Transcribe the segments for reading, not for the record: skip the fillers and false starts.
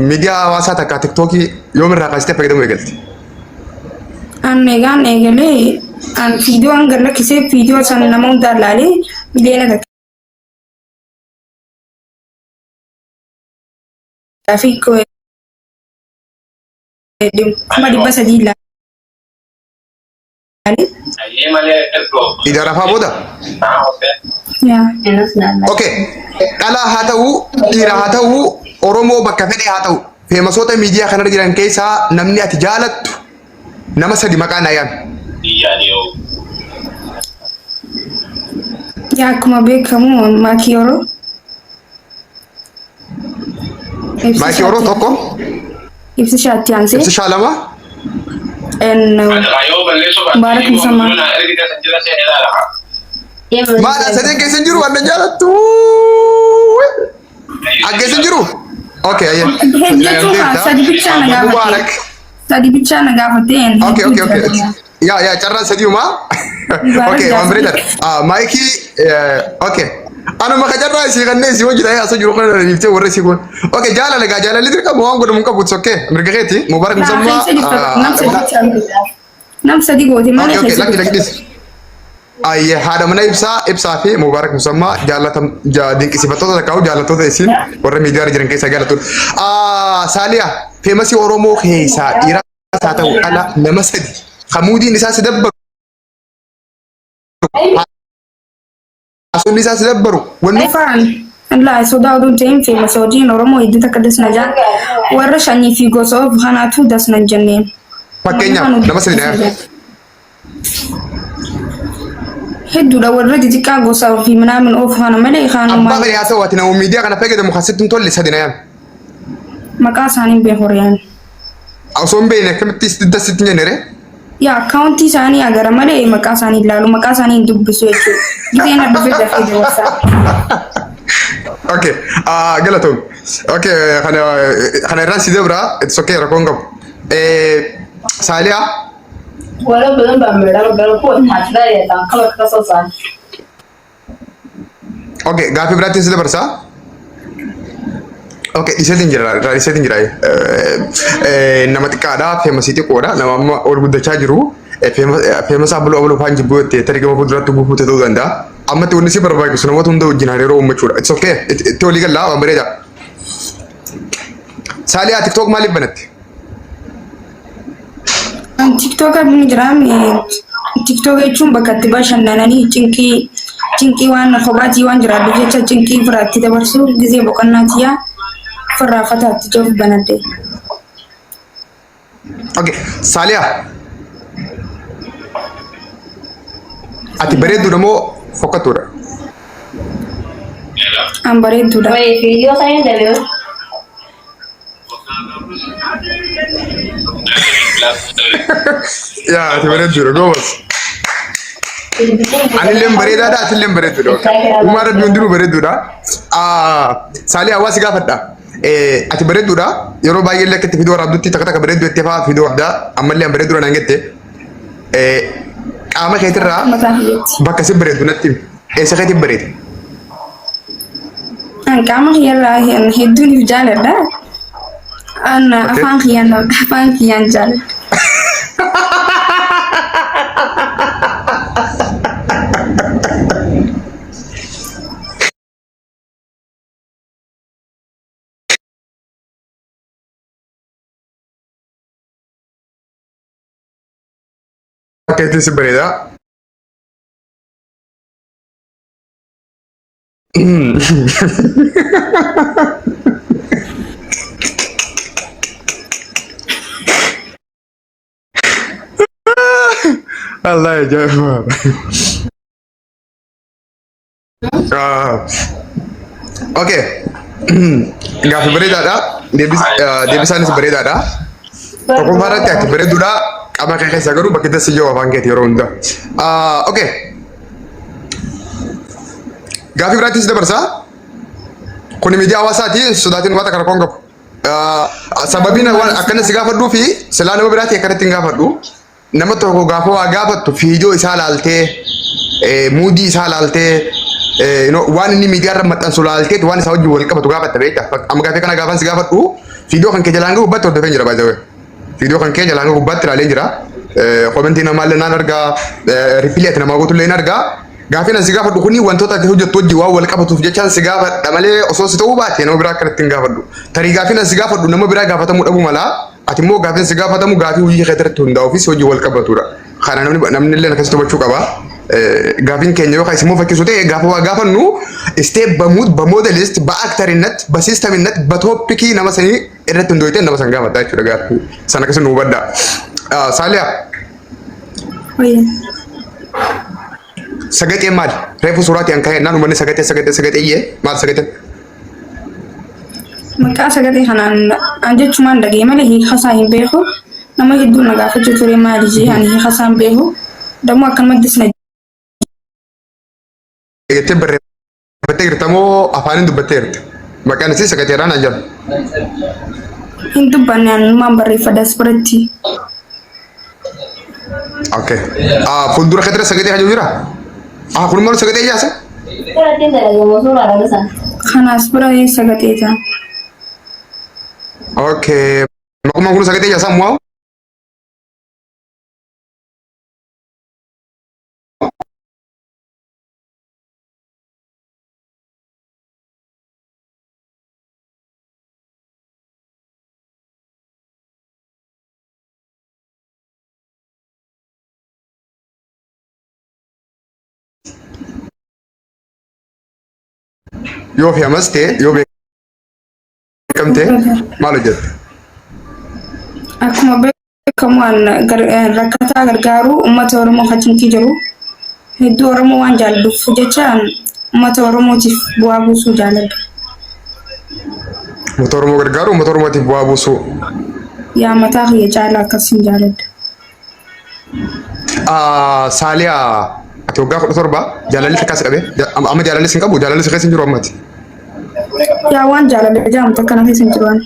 ميديا واسطة كتيك توكي يوم الرقاصة فكده مقلت أنا ميجان إيجالي أنا فيديو أنقل لك كيسي فيديو سنة نمو دلالي بدينا في كوي ما دي بس دي لا إذا رفع بودا يا اوكي على هاتو إيرا هاتو أورومو بكفني هاتو في مسوطة ميديا خنا رجلان كيسا نمني أتجالت نمسا دي مكان أيان يا كما بيكمو ما كيورو ما كيورو توكو يبسي شاتي أنسي بس شالما إن بارك مسمى ما أنا سدين كيسن جرو أنا جالت أجيسن جرو اوكي ايه مبارك tadi bicara gafatin اوكي يا ترى سديو ما اوكي وان بريدر مايكي اوكي انا ما خجرنا سي غنيسي وجد هي اسجل قرن نيفته ورسي يقول اوكي جالا لغا جالا اللي تركب مو انقول منك بوتس اوكي مرغيتي مبارك مسمى نم صديق ودي ما اوكي لكن اي هذا من ابسا في مبارك مسمى جالتم دين كسي فتو تكاو جالتو تيسين ور ميديا رجرن كيسا جالتو ساليا في مسي اورومو كيسا ايرا ساتو على نمسدي خمودي نساس دبر اسو نساس دبروا فعلا لا سودا ودون تيم في مسوجين اورومو يدي تكدس نجا ورشاني في غوسو خاناتو دس نجنين فكينيا نمسدي نه هدو لو الرجل تكاغو سو في منامن اوف خانو ملي خانو ما بغي اسوات نو ميديا كان فيك مخسدتم تولي سدينا مقاساني بهوريان او سوم بينه كم تدس تنينره يا كاونتي ساني اگر ملي مقاساني لالو مقاساني دبسو يچو دينا دفيد دفيد وسا اوكي غلطون اوكي خنا راسي دبرا اتس اوكي ركونغو ساليا ولا بدن بعمل بقى فوق حاجة يا تان خلاص كسوسان اوكي غافي براتي سيده برسا اوكي يسدين جراي نمت كادا فيمسيتي كودا نما اور بده تشاجرو فيمس ابلو فانج بوت تريغو فدرات بو تدو غندا اما تو نسي برباك سنو وتم دو جناريرو مچودا اتس اوكي تولي غلا امريدا سالي تيك توك مالي بنت تيك توك ابن جرام تيك توك يچون بكتي باشناناني چنكي وان خباتي وان جرادو جچا چنكي فراتي دبرسو غزي بوكناتيا فرافتا تجوف بنتي اوكي ساليا ati beredu namo fokatura am beredu da Oye, video saya dari ya ati beredu gobas ani lem bereda da ati lem beredu do umar dundiru beredu da saliya wasi gafada ati beredu da yoro baye lekati video rabduti takata beredu ettefa video da amma lem beredu nangette ama kaytira baka si beredu natti sa kayti beredu an kama yalla hen heduni jale da an afan khiyan jale kayti si bereda Allah ya jawab. Oke. Nggak sebereda ada. Dia bisa nih sebereda ada. Toko barat ya sebereda udah. Ama kayak sagaru bakita sejauh apa angkat ya ronda. Oke. Gafi berarti sudah bersa. Kuni media awasati sudah tin wata karena konggap. Sababina akan sigafa dufi selana berarti akan tinggal fadu. Nama to gafo agafat to video isa lalte moodi isa lalte waan inni miidiyaa irra maxxansu laalteet waan isaa wajjin wal qabatu gaafatta beekta. Amma gaafii kana gaafan si gaafadhu fiidiyoo kan kee jalaan gubbaatti hordofee jira baay'ee. Fiidiyoo kan kee jalaan gubbaatti ilaalee jira. Komentii namaallee naan argaa ripileet namaa gootu naan argaa. Gaafii nan si gaafadhu kuni wantoota ati hojjettu wajjin waan wal qabatuuf jechaan si gaafadha malee osoo si ta'uu baate nama biraa akkanatti hin gaafadhu. Tarii gaafii nan si gaafadhu nama biraa gaafatamuu dhabuu malaa. Ati immoo gaafii si gaafatamu gaafii hojii keetirratti hundaa'uufis hojii wal qabatudha. Kana namni illee akkasitti hubachuu qaba. Gaafin keenya yoo isin fakkisu ta'e gaafa waa gaafannu step በሞዴሊስት በአክተርነት በሲስተምነት በቶፒክ nama sanii irratti hundooyte nama san gaafata jechuudha gaafii sana akkasii nu hubadha. Saaliyaa sagaxee maali? Reefu suuraatii an ka'e naan uummanni sagaxee maal sagaxee? Maqaa sagaxee kanaan an jechumaan dhagee malee hiikasaa hin beeku. Nama hedduu na gaafachuu ture maali jee ani hiikasaa hin beeku. Dammoo akkanumatti sina Ete barreeffattee jirtamoo afaanin dubbattee jirta? Maqaan isii sagateeraan ajjal. hin dubbanne anumaan barreeffadhas biratti. Okay. Fuuldura keetirra sagatee hajuu jira? Kun maal sagatee ijaasa? Kanaas bira sagatee jira. Okay. Maquma kun sagatee ijaasa ammoo? Yoo fe'amas ta'e yoo beekamte maal hojjette? Akkuma beekamu rakkataa gargaaru uummata Oromoo fakkii jiru hedduu Oromoo waan jaalluuf jecha uummata Oromootiif bu'aa buusuu jaalladha. Uummata Oromoo gargaaru uummata Oromootiif bu'aa buusuu. Yaa mataa kiyya caalaa akkasiin jaalladha. Saaliyaa ati waggaa 17 jaalalli takkaas qabe amma jaalalli sin qabu jaalalli si keessa hin jiru ammati. Yaa waan jaalalli jaamu takka na keessa hin jiru waan.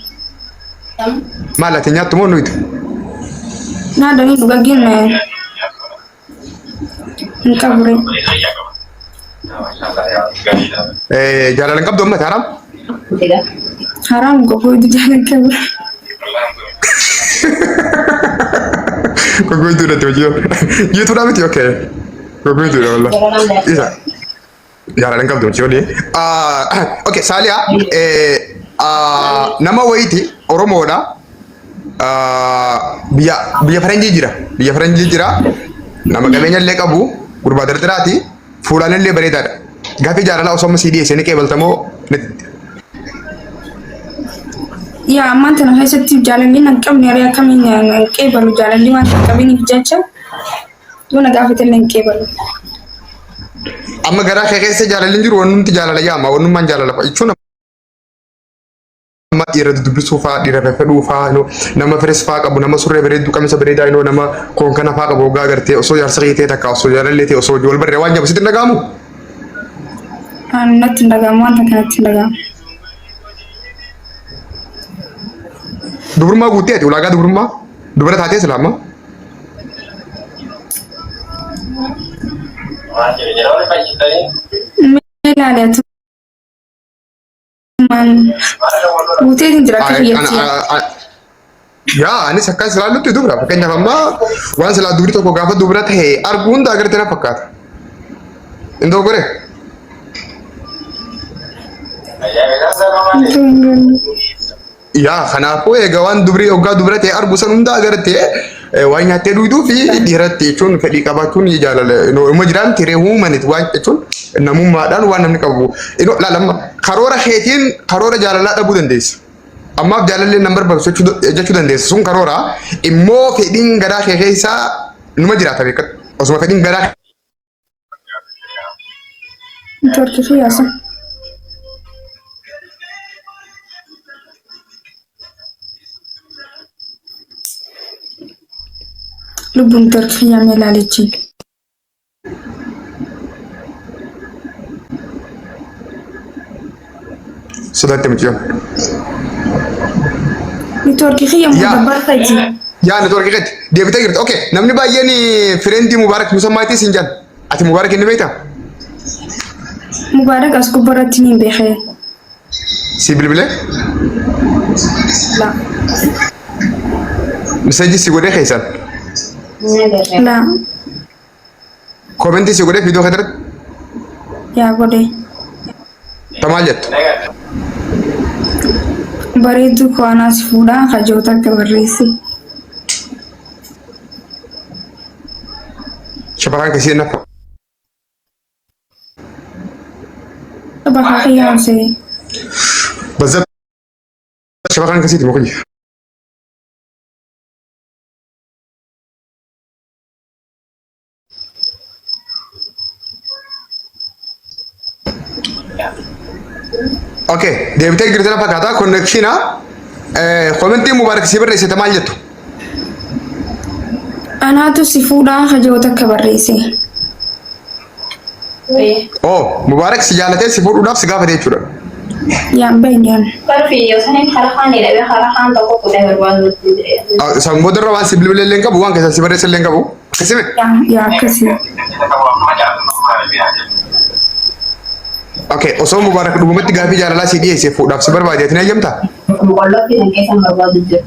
Maal ati nyaattu moo nuyitu? Naadanii dhugaatiin hin qabure. Jaalalli hin qabdu ammati haram? Haram gogoitu jaalalli qabure. Gogoitu dha tiyoo jiitu dha miti okay. Gogoitu dha wallah. Isa. Jaalalli hin qabdu tiyoo dee. Okay Saaliyaa nama wayiiti Oromoodha. Biyya Faranjii jira. Biyya Faranjii jira. Nama qabeenya illee qabu gurbaa dardaraati. Fuulaan illee bareedaadha. Gaafii jaalalaa osoo amma sii dhiyeessee ni qeebaltamoo Yaa ammaan tana keessatti jaalalli hin qabne yeroo akkamiin qeebalu jaalalli waan qabaniif jecha duuna gaafatellee hin qeebalu. amma garaa kee keessa jaalalli hin jiru wanti jaalala yaama wannummaan jaalala jechuun nama dhiira dubbisuu fa'aa dhiira fedhuu fa'aa nama firees fa'aa qabu nama surree bareedduu qamisa bareedaa nama koonkana fa'aa qabu hoggaa agartee osoo jaarsa keetee takka osoo jaalallee ta'e osoo wal barree waan jabsitti hin dhaga'amu. Natti hin dhaga'amu wanta kanatti hin dhaga'amu. Dubrummaa guuttee ati ulaagaa dubrummaa dubara taatee islaama. Ilaaleetu guutee hin jira akka biyyatti. Yaa anis akkas ilaallutti dubra fakkeenyaaf ammaa waan silaa dubri tokko gaafa dubra ta'e arguu hunda agartee na fakkaata. Indoo gore. Yaa kanaafuu egaa waan dubri hoggaa dubra ta'e arguu san hunda agartee waan nyaattee dhuyduu fi dhiiratti jechuun fedhii qabaachuun jaalala uma jiraan tiree uumanit waan jechuun namummaadhaan waan namni qabu laalama karoora keetiin karoora jaalalaa dhabuu dandeessa. Ammaaf jaalallee nan barbaachisu jechuu dandeessa sun karoora immoo fedhiin garaa kee keessaa numa jiraata beekatu osuma fedhiin garaa. Turkii siyaasa. Lubbuun Turkii yaamee ilaalichi. Sodaatti miciyoo. Turkii yaamuu dabalateeti. Yaa networkii keetti deebitee jirti. Okay namni baay'een fireendi Mubaarak Musammaatii siin jedhan ati Mubaarak inni beektaa? مبارك أسكو براتني بخير. سيبل بله لا مسجل سيقول خيسان لا كومنتي سيقول فيديو خدرت يا قولي تمالجت بريدو كوانا سفودا خجوتا كبريسي شبكان كثير نفع بخاخي يامسي بالضبط شبكان كثير مخي اوكي ديبتك جرتنا فكاتا كونكشنا كومنتي مبارك سيبر رئيس تمالجتو أنا تو سفودا خجوتا كبريسي او مبارك سجالته سيفور وداف سغافه دي چورا يا بينيان Tapi yo sanin harakan ni lebih harakan toko kuda berbuat itu. سمودر روان سيبل بله لينكا بوان كسا سيبر رئيس لينكا بو كسيبه يا كسي اوكي osoo mubaarak dhugumatti gaafii jaalalaa si dhiyeesse fuudhaaf si barbaadeetin eeyyamta Kalau kita kisah berbuat itu.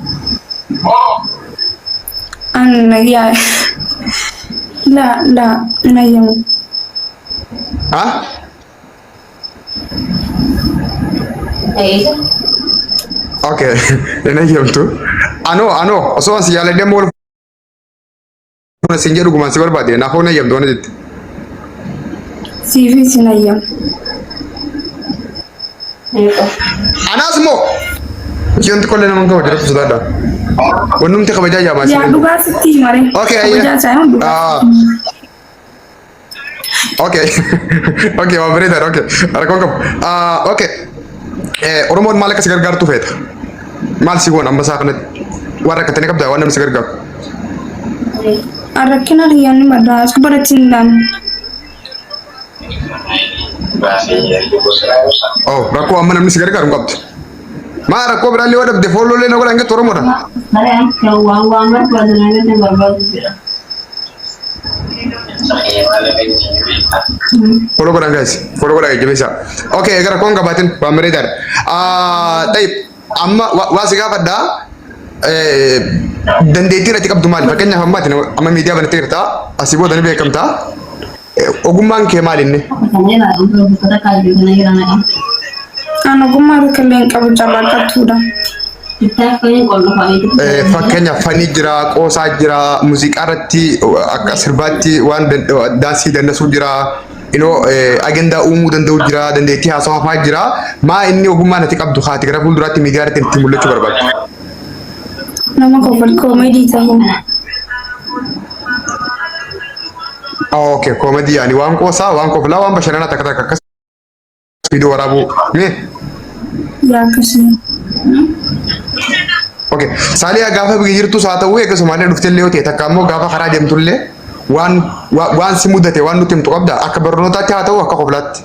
أنا يا لا لا أنا يوم ha Eh, okay en eeyyamtu ano osoo si jaaladhee mool fuuna sin jedhu gumaan si barbaade naafoo en eeyyamtu waan jetti سيفي سنيم itu. anaas moo isheentu kollee naman qaba jedhatu sodaadha wannumti kabajaa jaamaa يا دوبا ستي مري اوكي وجا سايون دوبا اوكي اوكي waa bareedaadha okay rakkoon qabu okay oromoon maal akka si gargaartu feeta maal si goon amma isaa kanatti waan rakkatanii qabdaa waan namni si gargaaru أركنا ريان مدرسة أسكو براتين oh rakkoo amma namni si gargaaru hin qabdu maa rakkoo biraallee waa dhabde foolollee na godhan gettu oromoodha Ada yang uang berbuat itu berbuat itu. foloo godhan guys foloo godhaa jajjabeessaa okay egaa rakkoon qabaatin waan bareedaadha tayyib amma waa si gaafadhaa dandeettiin ati qabdu maali fakkeenyaaf ammaatiin amma miidiyaa banatti jirtaa asii booda ni beekamtaa ogummaan kee maali inni Katanya lah untuk kita kaji dengan orang أنا قم أركلين قبل جبل كتورة kita kayaknya kalau hal itu. fakkeenyaaf fanii jira qoosaa jira muuziqaa irratti akka sirbaatti waan daansii dandasuu jira inoo agendaa uumuu danda'u jira dandeettii haasawaa fa'aa jira maa inni ogummaan ati qabdu haati gara fuulduraatti miidiyaa irratti itti mul'achuu barbaadu. nama kofal komedi tahu Okay, komedi yani waan qoosaa waan koflaa waan bashannanaa takka takka akkas viidiyoo waraabuu mee ya kasih okay saaliyaa gaafa biyya jirtus haa ta'u akkasumallee dhuftellee yoo ta'e takka ammoo gaafa karaa deemtullee waan si mudate waan nuti himtu qabda akka barnootaatti haa ta'u akka koflaatti.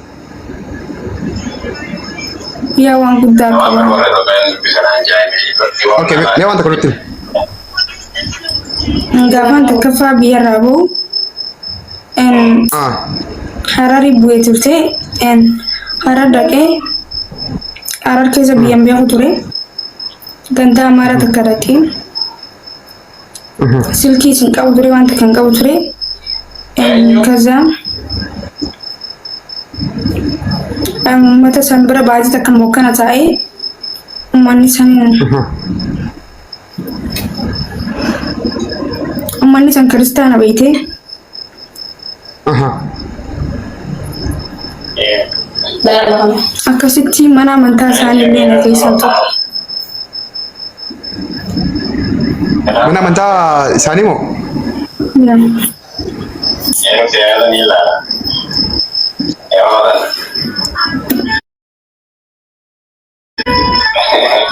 ya wan guddaa qaba Okay, mee waan takka nutti gaafan takkaffaa biyyarraa bahu harari bu'ee turte harar dhaqee harar keessa biyyaan beeku ture ganda amaara takka dhaqee silkii isin qabu ture wanta kan qabu ture ከዛ uummata san bira baay'ee takka mokkana taa'ee uummanni san kiristaana beekte akkasitti mana amantaa isaanii illee na keessan tokko. mana amantaa isaanii moo?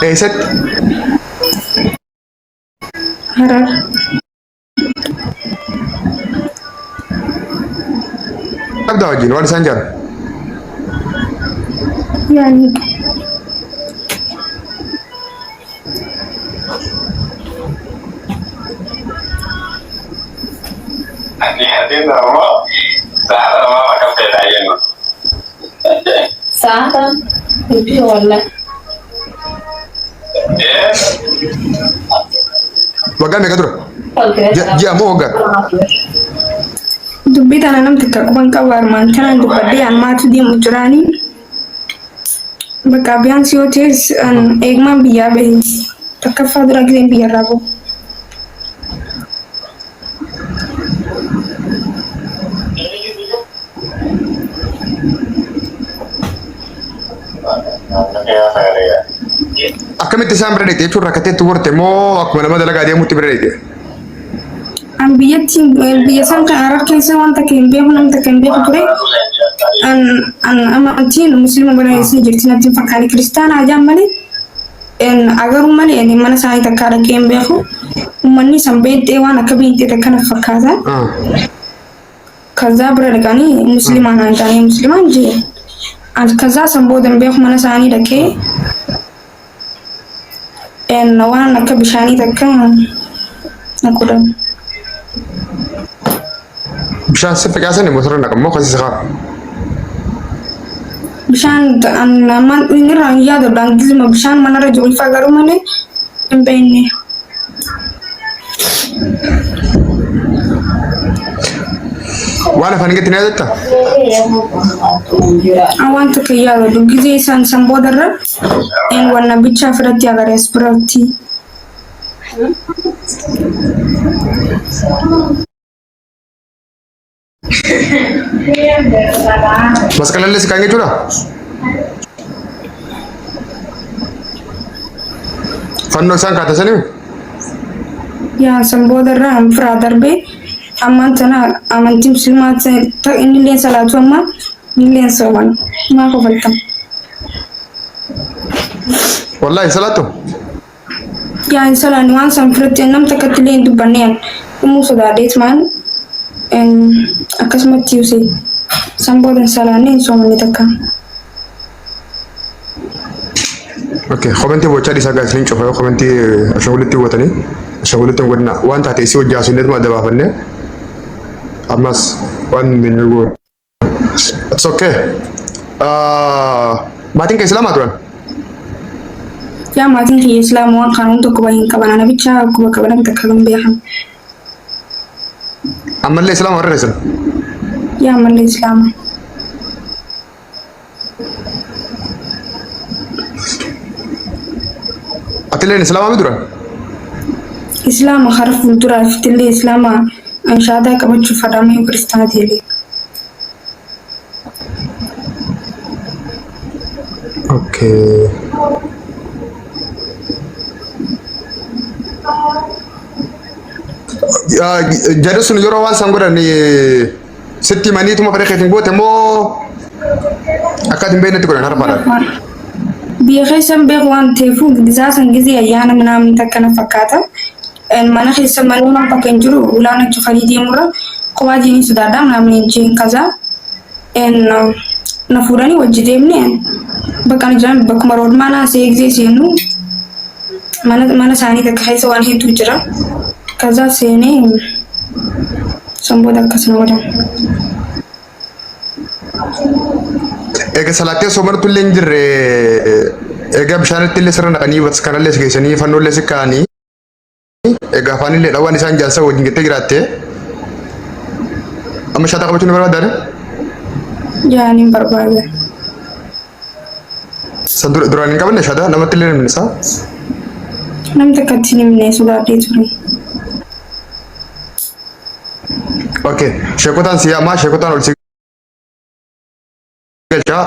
Eessatti? Harar. Qabda wajjin waan isaan jaaru. Yani Hati-hati sama, saya sama makan beda aja no. ساعة يبي ولا Waggaa meeqa dura? ولا Ji'a moo waggaa? dubbii tana namti kakkuban qabu armaan kana dubbadhee ammaatu deemu jiraanii bakka biyyaansi yoo ta'es eegmaan biyyaa bahe takkaffaa dura giseen biyyarraa bahu. Akkamitti isaan bira deete jechuun rakkatee itti gorte moo akkuma nama dalagaa deemuutti bira deete? An biyyatti biyya san kan Arab keessa waan takka hin beeku namni takka hin beeku ture. An amantiin musliima bira eessa jirti natti hin fakkaanne kiristaana ajaan malee agaruu malee mana isaanii takka dhaqee hin beeku. Uummanni san beektee waan akka beektee takka na fakkaata. ከዛ ብረ ደቃኒ ሙስሊማን አንታኔ ሙስሊማን ጂ ከዛ ሰንቦ ደንቤ ማና ሳኒ ደኬ ዋን ነከ ብሻኒ ተከ ነቁደም Bishaan si fiqaasan motora naqammoo kasi siqaa. bishaan man inira yaado dangizima bishaan manara joli fagaru mane mbenne Waan afaan geetti na yaadatta? awan takka yaado dugize san sambo darra en wanna bicha firati agar esprati Masqalallee si kaan jechuudha? Fannoo isaan kaatasanii? ya sambo darra amfra darbe amman tana amanti muslimat ta inile salatu amma inile sawan ma ko faltam Wallaahi salaatu? ya insalani wan sam firati nam takatile dubanen umu sodadet man en akasmati use sambo dan salani so mani takka Okay, komentii bochaa dhiisaa gaasiliin cufa yoo komentii ashagulitti hubatanii ashagulitti hin godhina waan taate isii hojjaa sunneet ma dabaafannee ammas waan hin goone. It's okay. Maatiin kee islaamaa turan? ya matin ke islam wan kanun to kuba hin kabana na bicha kuba kabana takka gambe ham Ammallee islaama warra reessan? ya man islam Atilleen islaamaa mi turan? islam harf dura fitille islam an shada kabachu fadame kristan tele Okay. Jadi sun yeroo waan san godhan sitti maniituma fedhe keetiin goote moo akkaatiin beeknetti godhan harfaadhaan? biya khaysan be wan tefu gizasan gizi ayana manam takana fakata en mana khaysan manuna paken juru ulana chu khalidi mura qawaji ni sudada namin jin kaza en na furani wajidemne bakan jan bakmarod mana se egze senu mana sani tak khaysa wan hitu jira kaza sene samboda kasna wada Egaa salaattee somartu illee hin jirre egaa bishaanitti illee sirna dhaqanii bakka kanallee si geessanii fannoo illee si kaa'anii egaa afaan illee dhawaan isaan jaansa wajjin jettee jiraatte amma shaataa qabachuu ni barbaaddaane? yani barbada San duraan hin qabanne shaataa namatti illee namni isaa? nam takatti nimne sudade turi Okay, sheekotaan si yaamaa sheekotaan ol si galchaa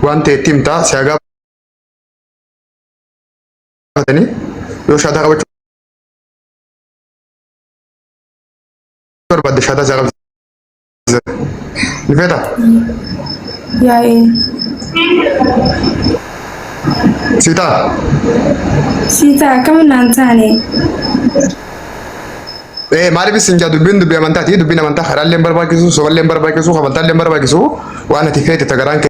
waan ta'etti himtaa si hagaa batanii yoo shaataa qabachuu barbaadde shaataa isaa qabsiisa. Ni feetaa? ya Siitaa? sita kam nantane Maaliif isin jaa dubbiin dubbii amantaati dubbiin amantaa karaallee barbaachisu soballee barbaachisu qabantaallee barbaachisu waan ati feete tagaraan